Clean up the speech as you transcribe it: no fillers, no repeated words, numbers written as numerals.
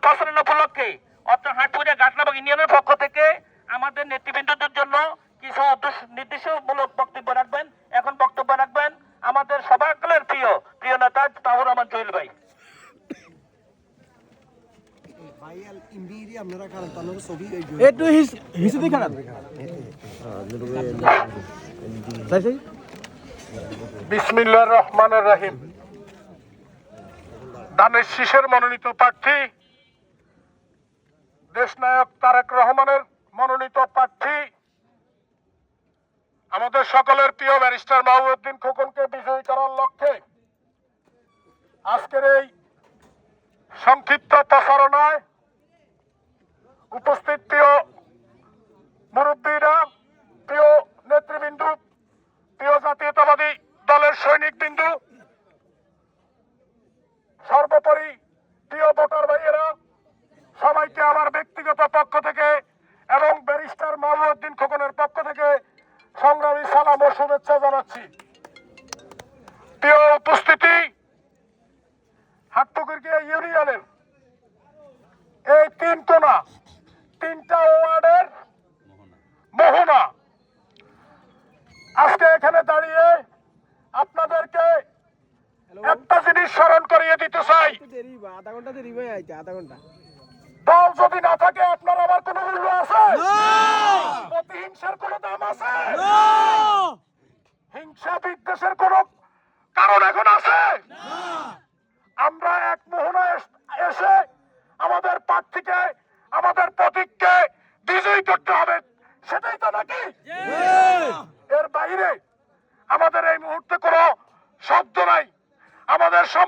নির্বাচনের উপলক্ষে অর্থ হাটপুরিয়া গাছলাবাগ ইউনিয়নের পক্ষ থেকে আমাদের নেতৃবৃন্দদের জন্য কিছু নির্দেশমূলক বক্তব্য রাখবেন। এখন বক্তব্য রাখবেন আমাদের সবাইকালের প্রিয় নেতা তাহুর রহমান জহির ভাই। বিসমিল্লাহির রহমানির রহিম। ধানের শীষের মনোনীত প্রার্থী, দেশনায়ক তারেক রহমানের মনোনীত প্রার্থী, আমাদের সকলের প্রিয় ব্যারিস্টার মাহবুবউদ্দিন খোকনকে বিজয়ী করার লক্ষ্যে আজকের এই সংক্ষিপ্ত প্রচারণায় উপস্থিত প্রিয় মুরব্বীরা, প্রিয় নেতৃবৃন্দ, প্রিয় জাতীয়তাবাদী দলের সৈনিকবৃন্দু, সর্বোপরি প্রিয় ভোটার ভাইয়েরা, সবাইকে আমার ব্যক্তিগত পক্ষ থেকে এবং ব্যারিস্টার মাহবুবউদ্দিন খোকনের পক্ষ থেকে সংগ্রামী সালাম ও শুভেচ্ছা জানাচ্ছি। প্রিয় উপস্থিতি, হাটপুকুরিয়া ইউনিয়নের এই তিনটা ওয়ার্ডের মোহনা, আজকে এখানে দাঁড়িয়ে আপনাদেরকে একটা জিনিস স্মরণ করিয়ে দিতে চাই। দল যদি না থাকে আপনার আমার কোনো মূল্য আছে? প্রতিহিংসার কোনো দাম আছে? হিংসা বিদ্বেষের কোনো কারণ এখন আছে? আমরা এক মোহনায় এসে আমাদের প্রার্থীকে